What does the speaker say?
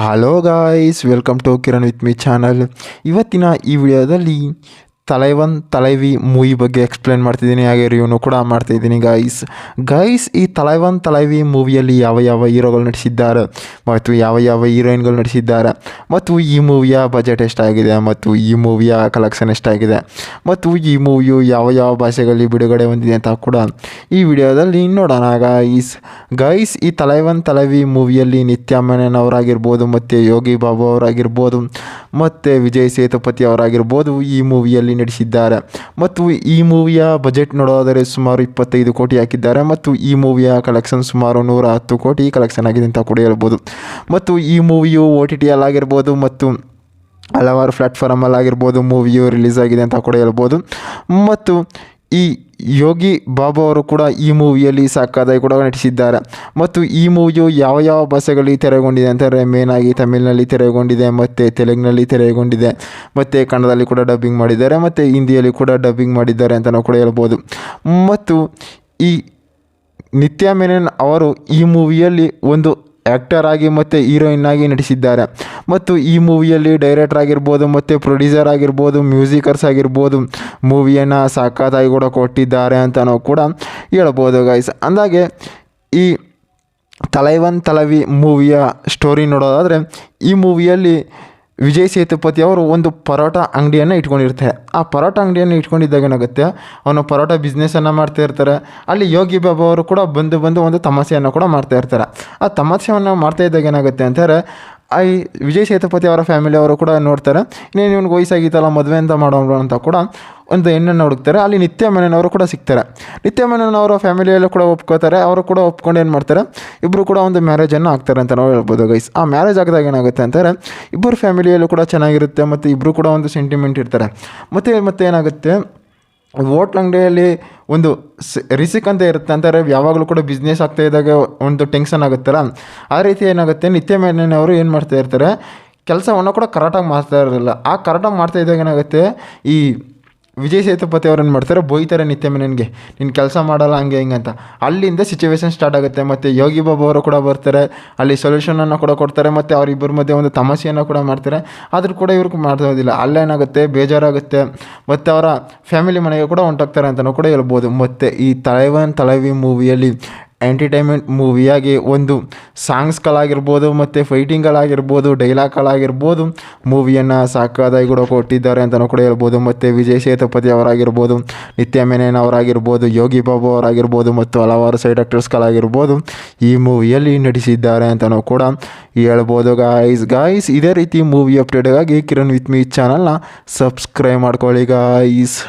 Hello guys, welcome to Kiran with me channel. ಇವತ್ತಿನ ಈ ವಿಡಿಯೋದಲ್ಲಿ ತಲೈವನ್ ತಲೈವಿ ಮೂವಿ ಬಗ್ಗೆ ಎಕ್ಸ್ಪ್ಲೇನ್ ಮಾಡ್ತಿದ್ದೀನಿ, ಹಾಗೆ ರಿವ್ಯೂನು ಕೂಡ ಮಾಡ್ತಾಯಿದ್ದೀನಿ. ಗೈಸ್ ಈ ತಲೈವನ್ ತಲೈವಿ ಮೂವಿಯಲ್ಲಿ ಯಾವ ಯಾವ ಹೀರೋಗಳು ನಟಿಸಿದ್ದಾರೆ ಮತ್ತು ಯಾವ ಯಾವ ಹೀರೋಯಿನ್ಗಳು ನಟಿಸಿದ್ದಾರೆ ಮತ್ತು ಈ ಮೂವಿಯ ಬಜೆಟ್ ಎಷ್ಟಾಗಿದೆ ಮತ್ತು ಈ ಮೂವಿಯ ಕಲೆಕ್ಷನ್ ಎಷ್ಟಾಗಿದೆ ಮತ್ತು ಈ ಮೂವಿಯು ಯಾವ ಯಾವ ಭಾಷೆಗಳಲ್ಲಿ ಬಿಡುಗಡೆ ಹೊಂದಿದೆ ಅಂತ ಕೂಡ ಈ ವಿಡಿಯೋದಲ್ಲಿ ನೋಡೋಣ. ಗೈಸ್ ಈ ತಲೈವನ್ ತಲೈವಿ ಮೂವಿಯಲ್ಲಿ ನಿತ್ಯ ಮೆನನ್ ಅವರಾಗಿರ್ಬೋದು ಮತ್ತು ಯೋಗಿ ಬಾಬು ಅವರಾಗಿರ್ಬೋದು ಮತ್ತು ವಿಜಯ್ ಸೇತುಪತಿ ಅವರಾಗಿರ್ಬೋದು ಈ ಮೂವಿಯಲ್ಲಿ ನಟಿಸಿದ್ದಾರೆ. ಮತ್ತು ಈ ಮೂವಿಯ ಬಜೆಟ್ ನೋಡೋದಾದರೆ ಸುಮಾರು 25 ಕೋಟಿ ಹಾಕಿದ್ದಾರೆ ಮತ್ತು ಈ ಮೂವಿಯ ಕಲೆಕ್ಷನ್ ಸುಮಾರು 110 ಕೋಟಿ ಕಲೆಕ್ಷನ್ ಆಗಿದೆ ಅಂತ ಕೂಡ ಹೇಳ್ಬೋದು. ಮತ್ತು ಈ ಮೂವಿಯು OTT ಆಗಿರ್ಬೋದು ಮತ್ತು ಹಲವಾರು ಪ್ಲ್ಯಾಟ್ಫಾರ್ಮಲ್ಲಾಗಿರ್ಬೋದು ಮೂವಿಯು ರಿಲೀಸ್ ಆಗಿದೆ ಅಂತ ಕೂಡ ಹೇಳ್ಬೋದು. ಮತ್ತು ಈ ಯೋಗಿ ಬಾಬು ಅವರು ಕೂಡ ಈ ಮೂವಿಯಲ್ಲಿ ಸಕ್ಕತ್ತಾಗಿ ಕೂಡ ನಟಿಸಿದ್ದಾರೆ. ಮತ್ತು ಈ ಮೂವಿಯು ಯಾವ ಯಾವ ಭಾಷೆಗಳಲ್ಲಿ ತೆರೆಗೊಂಡಿದೆ ಅಂತಂದರೆ ಮೇನಾಗಿ ತಮಿಳಿನಲ್ಲಿ ತೆರೆಗೊಂಡಿದೆ ಮತ್ತು ತೆಲುಗಿನಲ್ಲಿ ತೆರೆಗೊಂಡಿದೆ ಮತ್ತು ಕನ್ನಡದಲ್ಲಿ ಕೂಡ ಡಬ್ಬಿಂಗ್ ಮಾಡಿದ್ದಾರೆ ಮತ್ತು ಹಿಂದಿಯಲ್ಲಿ ಕೂಡ ಡಬ್ಬಿಂಗ್ ಮಾಡಿದ್ದಾರೆ ಅಂತ ನಾವು ಕೂಡ ಹೇಳ್ಬೋದು. ಮತ್ತು ಈ ನಿತ್ಯ ಮೆನನ್ ಅವರು ಈ ಮೂವಿಯಲ್ಲಿ ಒಂದು ಆ್ಯಕ್ಟರ್ ಆಗಿ ಮತ್ತು ಹೀರೋಯಿನ್ ಆಗಿ ನಟಿಸಿದ್ದಾರೆ. ಮತ್ತು ಈ ಮೂವಿಯಲ್ಲಿ ಡೈರೆಕ್ಟರ್ ಆಗಿರ್ಬೋದು ಮತ್ತು ಪ್ರೊಡ್ಯೂಸರ್ ಆಗಿರ್ಬೋದು ಮ್ಯೂಸಿಕರ್ಸ್ ಆಗಿರ್ಬೋದು ಮೂವಿಯನ್ನು ಸಖತ್ತಾಗಿ ಕೂಡ ಕೊಟ್ಟಿದ್ದಾರೆ ಅಂತ ನಾವು ಕೂಡ ಹೇಳ್ಬೋದು ಗೈಸ್. ಅಂದಾಗೆ ಈ ತಲೈವನ್ ತಲೈವಿ ಮೂವಿಯ ಸ್ಟೋರಿ ನೋಡೋದಾದರೆ ಈ ಮೂವಿಯಲ್ಲಿ ವಿಜಯ್ ಸೇತುಪತಿ ಅವರು ಒಂದು ಪರೋಟ ಅಂಗಡಿಯನ್ನು ಇಟ್ಕೊಂಡಿರ್ತಾರೆ. ಆ ಪರೋಟ ಅಂಗಡಿಯನ್ನು ಇಟ್ಕೊಂಡಿದ್ದಾಗ ಏನಾಗುತ್ತೆ, ಅವನು ಪರೋಟ ಬಿಸ್ನೆಸ್ಸನ್ನು ಮಾಡ್ತಾ ಇರ್ತಾರೆ. ಅಲ್ಲಿ ಯೋಗಿ ಬಾಬು ಅವರು ಕೂಡ ಬಂದು ಒಂದು ತಮಾಷೆಯನ್ನು ಕೂಡ ಮಾಡ್ತಾ ಇರ್ತಾರೆ. ಆ ತಮಾಷೆಯನ್ನು ಮಾಡ್ತಾ ಇದ್ದಾಗ ಏನಾಗುತ್ತೆ ಅಂತಾರೆ, ಈ ವಿಜಯ್ ಸೇತುಪತಿ ಅವರ ಫ್ಯಾಮಿಲಿ ಅವರು ಕೂಡ ನೋಡ್ತಾರೆ, ಇನ್ನೇನು ಇವನಿಗೆ ವಯಸ್ಸಾಗಿತ್ತಲ್ಲ ಮದುವೆ ಅಂತ ಮಾಡೋಣ ಅಂತ ಕೂಡ ಒಂದು ಹೆಣ್ಣನ್ನು ಹುಡುಕ್ತಾರೆ. ಅಲ್ಲಿ ನಿತ್ಯ ಮೆನನ್ ಅವರು ಕೂಡ ಸಿಗ್ತಾರೆ. ನಿತ್ಯ ಮೆನನ್ ಅವರ ಫ್ಯಾಮಿಲಿಯಲ್ಲೂ ಕೂಡ ಒಪ್ಕೋತಾರೆ. ಅವರು ಕೂಡ ಒಪ್ಕೊಂಡು ಏನು ಮಾಡ್ತಾರೆ, ಇಬ್ಬರು ಕೂಡ ಒಂದು ಮ್ಯಾರೇಜನ್ನು ಆಗ್ತಾರೆ ಅಂತ ನಾವು ಹೇಳ್ಬೋದು ಗೈಸ್. ಆ ಮ್ಯಾರೇಜ್ ಆಗಿದಾಗ ಏನಾಗುತ್ತೆ ಅಂತಾರೆ, ಇಬ್ಬರು ಫ್ಯಾಮಿಲಿಯಲ್ಲೂ ಕೂಡ ಚೆನ್ನಾಗಿರುತ್ತೆ ಮತ್ತು ಇಬ್ಬರು ಕೂಡ ಒಂದು ಸೆಂಟಿಮೆಂಟ್ ಇರ್ತಾರೆ. ಮತ್ತು ಏನಾಗುತ್ತೆ, ಹೋಟ್ಲ್ ಅಂಗಡಿಯಲ್ಲಿ ಒಂದು ರಿಸಿಕ್ ಅಂತ ಇರುತ್ತೆ ಅಂತಾರೆ. ಯಾವಾಗಲೂ ಕೂಡ ಬಿಸ್ನೆಸ್ ಆಗ್ತಾ ಇದ್ದಾಗ ಒಂದು ಟೆನ್ಷನ್ ಆಗುತ್ತಲ್ಲ, ಆ ರೀತಿ ಏನಾಗುತ್ತೆ ನಿತ್ಯ ಮೆನನ್ ಅವರು ಏನು ಮಾಡ್ತಾ ಇರ್ತಾರೆ, ಕೆಲಸವನ್ನು ಕೂಡ ಕರೆಕ್ಟಾಗಿ ಮಾಡ್ತಾ ಇರೋದಿಲ್ಲ. ಆ ಕರೆಕ್ಟಾಗಿ ಮಾಡ್ತಾ ಇದ್ದಾಗ ಏನಾಗುತ್ತೆ, ಈ ವಿಜಯ್ ಸೇತುಪತಿ ಅವ್ರು ಏನು ಮಾಡ್ತಾರೆ, ಬೈತಾರೆ ನಿತ್ಯ ಮೆನನ್ಗೆ, ನೀನು ಕೆಲಸ ಮಾಡಲ್ಲ ಹಂಗೆ ಹಿಂಗೆ ಅಂತ. ಅಲ್ಲಿಂದ ಸಿಚುವೇಶನ್ ಸ್ಟಾರ್ಟ್ ಆಗುತ್ತೆ. ಮತ್ತು ಯೋಗಿ ಬಾಬು ಅವರು ಕೂಡ ಬರ್ತಾರೆ, ಅಲ್ಲಿ ಸೊಲ್ಯೂಷನನ್ನು ಕೂಡ ಕೊಡ್ತಾರೆ ಮತ್ತು ಅವರಿಬ್ಬರ ಮಧ್ಯೆ ಒಂದು ತಮಾಷೆಯನ್ನು ಕೂಡ ಮಾಡ್ತಾರೆ. ಆದರೂ ಕೂಡ ಇವ್ರಿಗೆ ಮಾಡೋದಿಲ್ಲ. ಅಲ್ಲೇನಾಗುತ್ತೆ, ಬೇಜಾರಾಗುತ್ತೆ ಮತ್ತು ಅವರ ಫ್ಯಾಮಿಲಿ ಮನೆಗೆ ಕೂಡ ಹೊಂಟೋಗ್ತಾರೆ ಅಂತಲೂ ಕೂಡ ಹೇಳ್ಬೋದು. ಮತ್ತು ಈ ತಲೈವನ್ ತಲೈವಿ ಮೂವಿಯಲ್ಲಿ ಎಂಟರ್ಟೈನ್ಮೆಂಟ್ ಮೂವಿಯಾಗಿ ಒಂದು ಸಾಂಗ್ಸ್ಗಳಾಗಿರ್ಬೋದು ಮತ್ತು ಫೈಟಿಂಗ್ಗಳಾಗಿರ್ಬೋದು ಡೈಲಾಗ್ಗಳಾಗಿರ್ಬೋದು ಮೂವಿಯನ್ನು ಸಕ್ಕತ್ತಾಗಿ ಕೂಡ ಕೊಟ್ಟಿದ್ದಾರೆ ಅಂತಲೂ ಕೂಡ ಹೇಳ್ಬೋದು. ಮತ್ತು ವಿಜಯ್ ಸೇತುಪತಿ ಅವರಾಗಿರ್ಬೋದು, ನಿತ್ಯ ಮೆನನ್ ಅವರಾಗಿರ್ಬೋದು, ಯೋಗಿ ಬಾಬು ಅವರಾಗಿರ್ಬೋದು ಮತ್ತು ಹಲವಾರು ಸೈಡ್ ಆ್ಯಕ್ಟರ್ಸ್ಗಳಾಗಿರ್ಬೋದು ಈ ಮೂವಿಯಲ್ಲಿ ನಟಿಸಿದ್ದಾರೆ ಅಂತಲೂ ಕೂಡ ಹೇಳ್ಬೋದು. ಗಾಯ್ಸ್ ಇದೇ ರೀತಿ ಮೂವಿ ಅಪ್ಡೇಟ್ಗಾಗಿ ಕಿರಣ್ ವಿತ್ ಮೀ ಚಾನಲ್ನ ಸಬ್ಸ್ಕ್ರೈಬ್ ಮಾಡ್ಕೊಳ್ಳಿ ಗಾಯ್ಸ್.